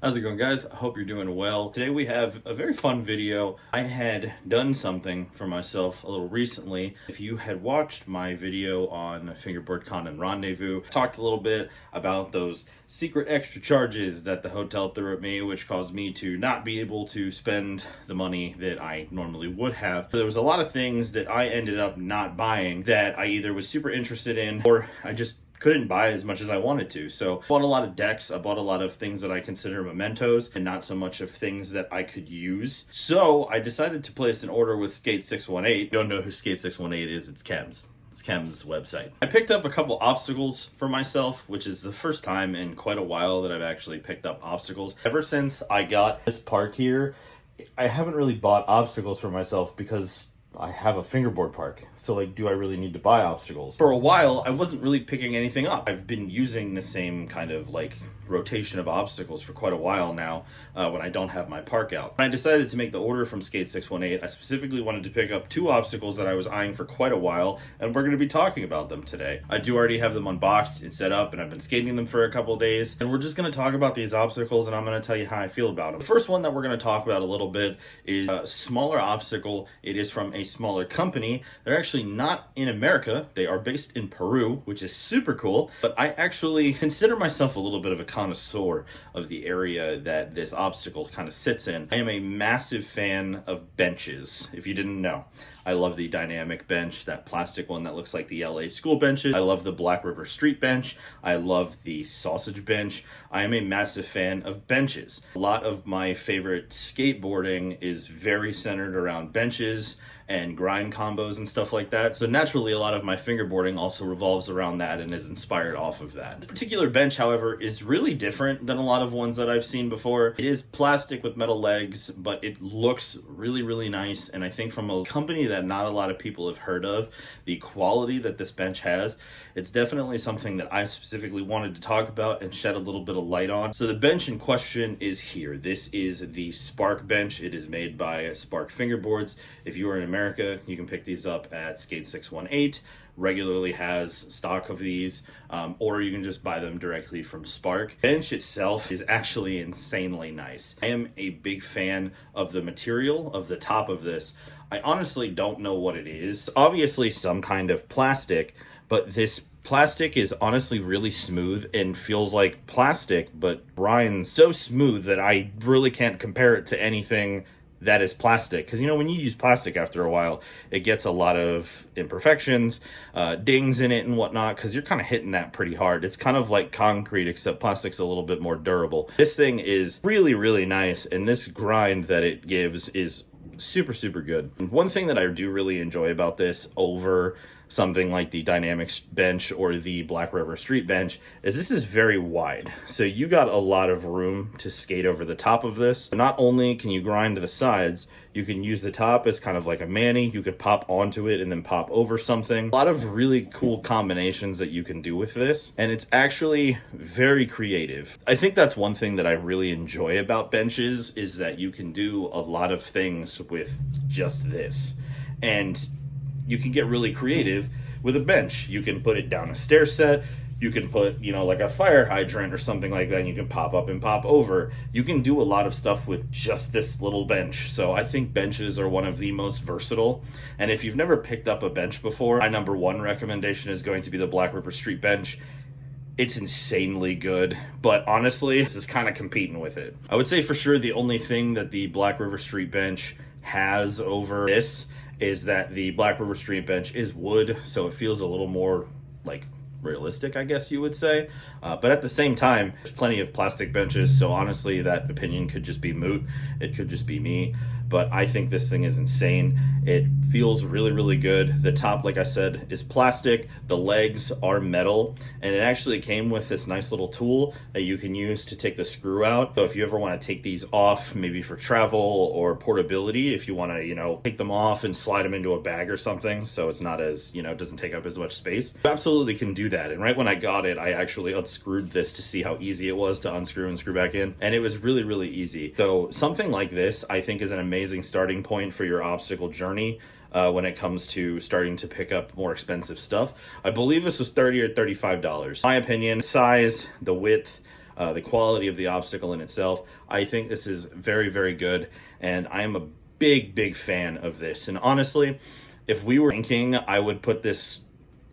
How's it going, guys? I hope you're doing well. Today we have a very fun video. I had done something for myself a little recently. If you had watched my video on Fingerboard Con and Rendezvous, I talked a little bit about those secret extra charges that the hotel threw at me, which caused me to not be able to spend the money that I normally would have. There was a lot of things that I ended up not buying that I either was super interested in or I just couldn't buy as much as I wanted to. So I bought a lot of decks, I bought a lot of things that I consider mementos and not so much of things that I could use. So I decided to place an order with Skate 618. If you don't know who Skate 618 is, it's Chem's. It's Chem's website. I picked up a couple obstacles for myself, which is the first time in quite a while that I've actually picked up obstacles. Ever since I got this park here, I haven't really bought obstacles for myself because I have a fingerboard park, so like, do I really need to buy obstacles? For a while, I wasn't really picking anything up. I've been using the same kind of like rotation of obstacles for quite a while now when I don't have my park out. When I decided to make the order from Skate 618, I specifically wanted to pick up two obstacles that I was eyeing for quite a while, and we're going to be talking about them today. I do already have them unboxed and set up, and I've been skating them for a couple of days, and we're just going to talk about these obstacles, and I'm going to tell you how I feel about them. The first one that we're going to talk about a little bit is a smaller obstacle. It is from a smaller company. They're actually not in America. They are based in Peru, which is super cool, but I actually consider myself a little bit of a connoisseur of the area that this obstacle kind of sits in. I am a massive fan of benches, if you didn't know. I love the dynamic bench, that plastic one that looks like the LA school benches. I love the Blackriver street bench. I love the sausage bench. I am a massive fan of benches. A lot of my favorite skateboarding is very centered around benches and grind combos and stuff like that. So naturally, a lot of my fingerboarding also revolves around that and is inspired off of that. This particular bench, however, is really different than a lot of ones that I've seen before. It is plastic with metal legs, but it looks really, really nice. And I think from a company that not a lot of people have heard of, the quality that this bench has, it's definitely something that I specifically wanted to talk about and shed a little bit of light on. So the bench in question is here. This is the Spark bench. It is made by Spark Fingerboards. If you are in America, you can pick these up at Skate 618. Regularly has stock of these, or you can just buy them directly from Spark. The bench itself is actually insanely nice. I am a big fan of the material of the top of this. I honestly don't know what it is. Obviously some kind of plastic, but this plastic is honestly really smooth and feels like plastic, but grinds so smooth that I really can't compare it to anything that is plastic. Because you know, when you use plastic after a while, it gets a lot of imperfections, dings in it and whatnot, because you're kind of hitting that pretty hard. It's kind of like concrete, except plastic's a little bit more durable. This thing is really, really nice, and this grind that it gives is super, super good. And one thing that I do really enjoy about this over something like the Dynamics bench or the Blackriver street bench is this is very wide. So you got a lot of room to skate over the top of this. Not only can you grind the sides, you can use the top as kind of like a mani. You could pop onto it and then pop over something. A lot of really cool combinations that you can do with this, and it's actually very creative. I think that's one thing that I really enjoy about benches is that you can do a lot of things with just this. And you can get really creative with a bench. You can put it down a stair set. You can put, you know, like a fire hydrant or something like that, and you can pop up and pop over. You can do a lot of stuff with just this little bench. So I think benches are one of the most versatile. And if you've never picked up a bench before, my number one recommendation is going to be the Blackriver Street bench. It's insanely good, but honestly, this is kind of competing with it. I would say for sure the only thing that the Blackriver Street bench has over this is that the Blackriver Street bench is wood, so it feels a little more like realistic, I guess you would say. But at the same time, there's plenty of plastic benches, so honestly, that opinion could just be moot. It could just be me. But I think this thing is insane. It feels really, really good. The top, like I said, is plastic. The legs are metal. And it actually came with this nice little tool that you can use to take the screw out. So if you ever want to take these off, maybe for travel or portability, if you want to, you know, take them off and slide them into a bag or something, so it's not as, you know, it doesn't take up as much space, you absolutely can do that. And right when I got it, I actually unscrewed this to see how easy it was to unscrew and screw back in. And it was really, really easy. So something like this, I think, is an amazing starting point for your obstacle journey. When it comes to starting to pick up more expensive stuff. I believe this was $30 or $35. My opinion, size, the width, the quality of the obstacle in itself. I think this is very, very good, and I am a big fan of this. And honestly, if we were ranking, I would put this,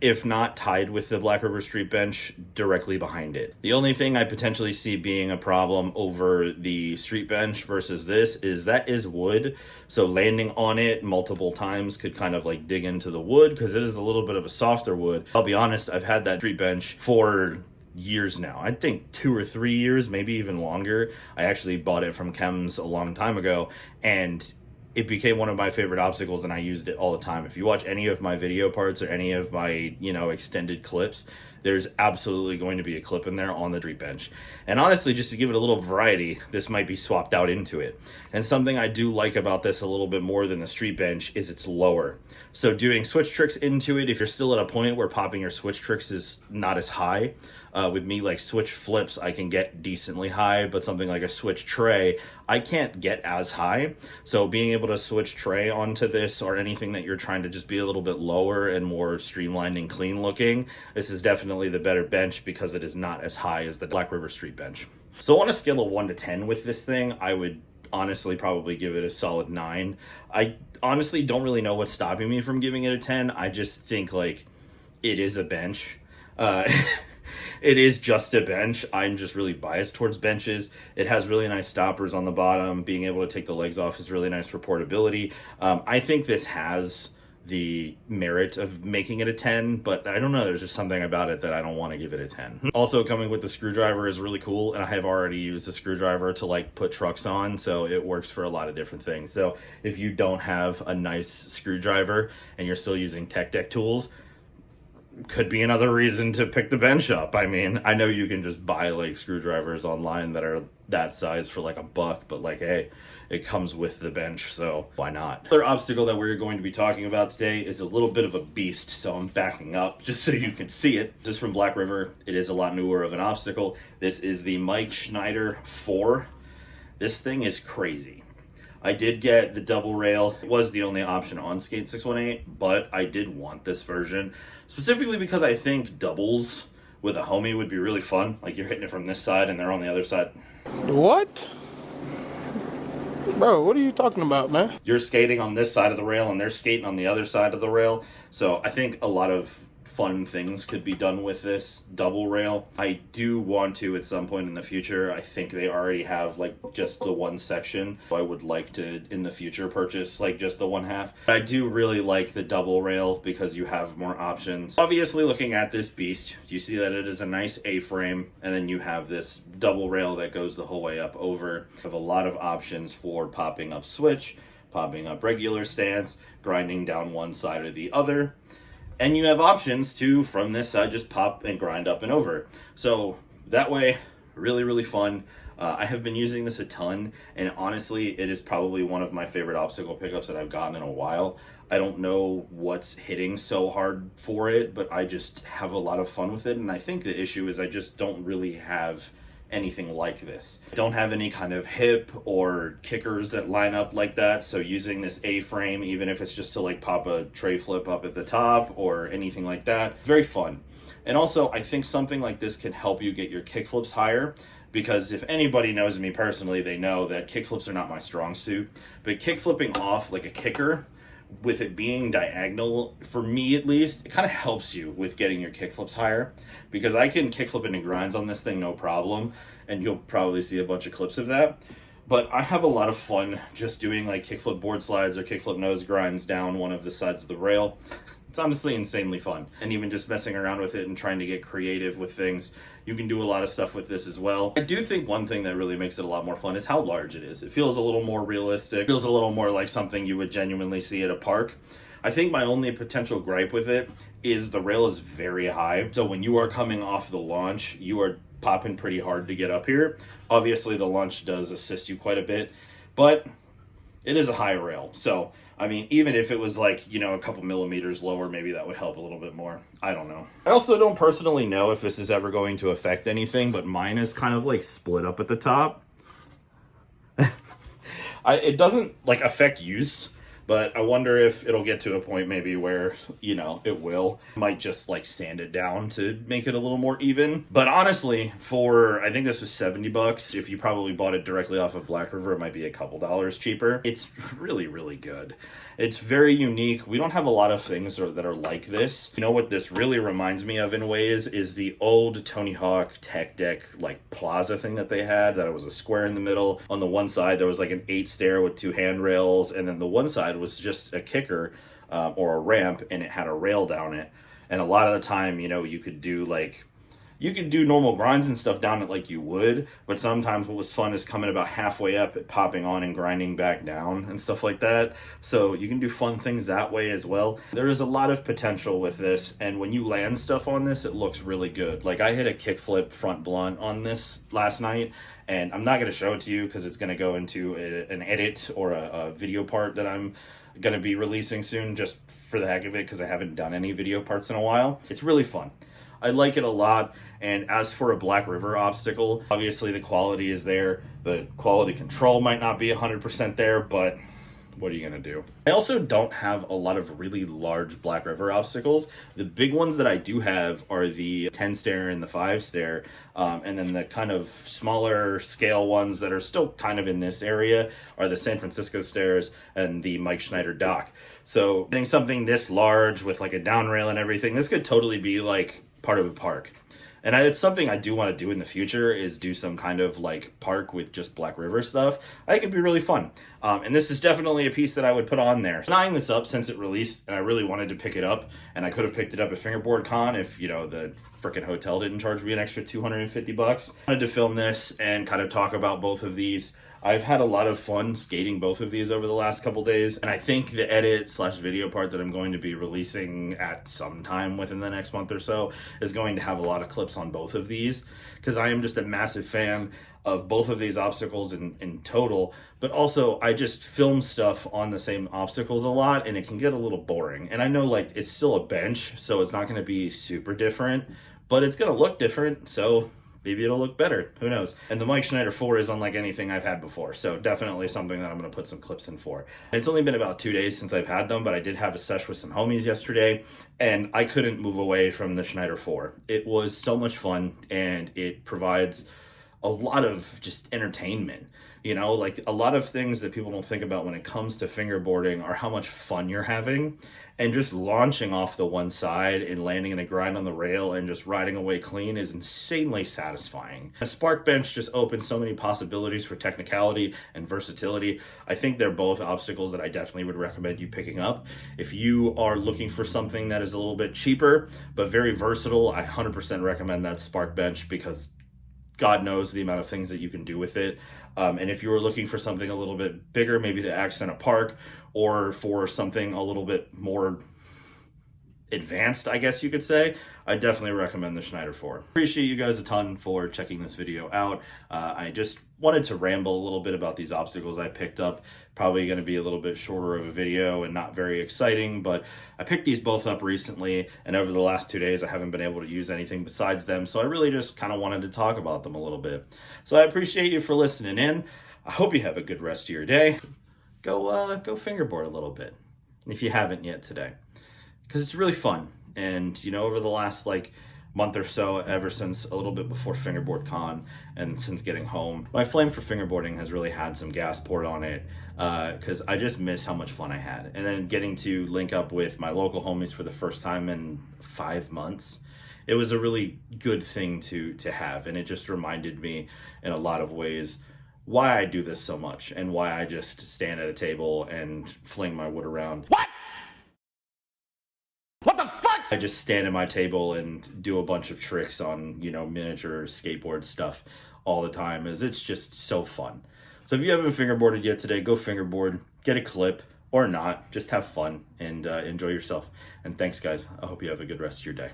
if not tied with the Blackriver Street Bench, directly behind it. The only thing I potentially see being a problem over the Street Bench versus this is that is wood. So landing on it multiple times could kind of like dig into the wood, because it is a little bit of a softer wood. I'll be honest, I've had that Street Bench for years now. I think 2 or 3 years, maybe even longer. I actually bought it from Chems a long time ago, and it became one of my favorite obstacles, and I used it all the time. If you watch any of my video parts or any of my, extended clips, there's absolutely going to be a clip in there on the Street Bench. And honestly, just to give it a little variety, this might be swapped out into it. And something I do like about this a little bit more than the Street Bench is it's lower. So doing switch tricks into it, if you're still at a point where popping your switch tricks is not as high, with me, like switch flips, I can get decently high, but something like a switch tray, I can't get as high. So being able to switch tray onto this, or anything that you're trying to just be a little bit lower and more streamlined and clean looking, this is definitely the better bench, because it is not as high as the Blackriver Street Bench. So on a scale of 1 to 10 with this thing, I would honestly probably give it a solid 9. I honestly don't really know what's stopping me from giving it a 10. I just think like it is a bench. It is just a bench. I'm just really biased towards benches. It has really nice stoppers on the bottom. Being able to take the legs off is really nice for portability. I think this has the merit of making it a 10, but I don't know, there's just something about it that I don't want to give it a 10. Also, coming with the screwdriver is really cool, and I have already used the screwdriver to like put trucks on, so it works for a lot of different things. So if you don't have a nice screwdriver and you're still using tech deck tools, could be another reason to pick the bench up. I mean, I know you can just buy like screwdrivers online that are that size for like $1, but like, hey, it comes with the bench, so why not? Another obstacle that we're going to be talking about today is a little bit of a beast, so I'm backing up just so you can see it. This is from Blackriver. It is a lot newer of an obstacle. This is the Schneider 4. This thing is crazy. I did get the double rail. It was the only option on Skate 618, but I did want this version, specifically because I think doubles with a homie would be really fun. Like, you're hitting it from this side and they're on the other side. What? Bro, what are you talking about, man? You're skating on this side of the rail and they're skating on the other side of the rail. So I think a lot of fun things could be done with this double rail. I do want to at some point in the future. I think they already have like just the one section. I would like to in the future purchase like just the one half. But I do really like the double rail because you have more options. Obviously, looking at this beast, you see that it is a nice A-frame, and then you have this double rail that goes the whole way up over. You have a lot of options for popping up switch, popping up regular stance, grinding down one side or the other. And you have options to, from this side, just pop and grind up and over. So that way, really, really fun. I have been using this a ton, and honestly, it is probably one of my favorite obstacle pickups that I've gotten in a while. I don't know what's hitting so hard for it, but I just have a lot of fun with it. And I think the issue is I just don't really have anything like this. I don't have any kind of hip or kickers that line up like that, so using this A-frame, even if it's just to like pop a tray flip up at the top or anything like that, very fun. And also, I think something like this can help you get your kickflips higher, because if anybody knows me personally, they know that kickflips are not my strong suit, but kickflipping off like a kicker, with it being diagonal, for me at least, it kind of helps you with getting your kickflips higher, because I can kickflip into grinds on this thing no problem, and you'll probably see a bunch of clips of that. But I have a lot of fun just doing like kickflip board slides or kickflip nose grinds down one of the sides of the rail. It's honestly insanely fun. And even just messing around with it and trying to get creative with things, you can do a lot of stuff with this as well. I do think one thing that really makes it a lot more fun is how large it is. It feels a little more realistic. It feels a little more like something you would genuinely see at a park. I think my only potential gripe with it is the rail is very high. So when you are coming off the launch, you are popping pretty hard to get up here. Obviously, the launch does assist you quite a bit, but it is a high rail. So, I mean, even if it was like, a couple millimeters lower, maybe that would help a little bit more. I don't know. I also don't personally know if this is ever going to affect anything, but mine is kind of like split up at the top. It doesn't like affect use, but I wonder if it'll get to a point maybe where, you know, it will. Might just like sand it down to make it a little more even. But honestly, for, I think this was 70 bucks. If you probably bought it directly off of Blackriver, it might be a couple dollars cheaper. It's really, really good. It's very unique. We don't have a lot of things that are like this. You know what this really reminds me of in ways is the old Tony Hawk Tech Deck like plaza thing that they had, that it was a square in the middle. On the one side there was like an 8 stair with 2 handrails, and then the one side was just a kicker or a ramp, and it had a rail down it. And a lot of the time, you know, you could do normal grinds and stuff down it like you would, but sometimes what was fun is coming about halfway up, popping on and grinding back down and stuff like that. So you can do fun things that way as well. There is a lot of potential with this, and when you land stuff on this, it looks really good. Like I hit a kickflip front blunt on this last night, and I'm not going to show it to you because it's going to go into an edit or a video part that I'm going to be releasing soon, just for the heck of it, because I haven't done any video parts in a while. It's really fun. I like it a lot. And as for a Blackriver obstacle, obviously the quality is there. The quality control might not be 100% there, but what are you gonna do? I also don't have a lot of really large Blackriver obstacles. The big ones that I do have are the 10 stair and the 5 stair, and then the kind of smaller scale ones that are still kind of in this area are the San Francisco stairs and the Mike Schneider dock. So getting something this large with like a down rail and everything, this could totally be like part of a park. And it's something I do want to do in the future, is do some kind of like park with just Blackriver stuff. I think it'd be really fun. And this is definitely a piece that I would put on there. So eyeing this up since it released, and I really wanted to pick it up, and I could have picked it up at Fingerboard Con if, you know, the frickin' hotel didn't charge me an extra 250 bucks. I wanted to film this and kind of talk about both of these. I've had a lot of fun skating both of these over the last couple days, and I think the edit/video part that I'm going to be releasing at some time within the next month or so is going to have a lot of clips on both of these, because I am just a massive fan of both of these obstacles in total, but also I just film stuff on the same obstacles a lot, and it can get a little boring. And I know like it's still a bench, so it's not going to be super different, but it's going to look different, so maybe it'll look better. Who knows? And the Mike Schneider 4 is unlike anything I've had before, so definitely something that I'm going to put some clips in for. It's only been about 2 days since I've had them, but I did have a sesh with some homies yesterday, and I couldn't move away from the Schneider 4. It was so much fun, and it provides a lot of just entertainment. You know, like a lot of things that people don't think about when it comes to fingerboarding are how much fun you're having, and just launching off the one side and landing in a grind on the rail and just riding away clean is insanely satisfying. A spark bench just opens so many possibilities for technicality and versatility. I think they're both obstacles that I definitely would recommend you picking up. If you are looking for something that is a little bit cheaper but very versatile, I 100% recommend that spark bench, because God knows the amount of things that you can do with it. And if you were looking for something a little bit bigger, maybe to accent a park, or for something a little bit more advanced, I guess you could say, I definitely recommend the Schneider 4. Appreciate you guys a ton for checking this video out. I just wanted to ramble a little bit about these obstacles I picked up. Probably going to be a little bit shorter of a video and not very exciting, but I picked these both up recently, and over the last 2 days I haven't been able to use anything besides them, so I really just kind of wanted to talk about them a little bit. So I appreciate you for listening in. I hope you have a good rest of your day. Go fingerboard a little bit if you haven't yet today, because it's really fun. And you know, over the last like month or so, ever since a little bit before Fingerboard Con and since getting home, my flame for fingerboarding has really had some gas poured on it, because I just miss how much fun I had. And then getting to link up with my local homies for the first time in 5 months, it was a really good thing to have. And it just reminded me in a lot of ways why I do this so much, and why I just stand at a table and fling my wood around. What the fuck? I just stand at my table and do a bunch of tricks on, you know, miniature skateboard stuff all the time, as it's just so fun. So if you haven't fingerboarded yet today, go fingerboard, get a clip, or not, just have fun and enjoy yourself. And thanks guys, I hope you have a good rest of your day.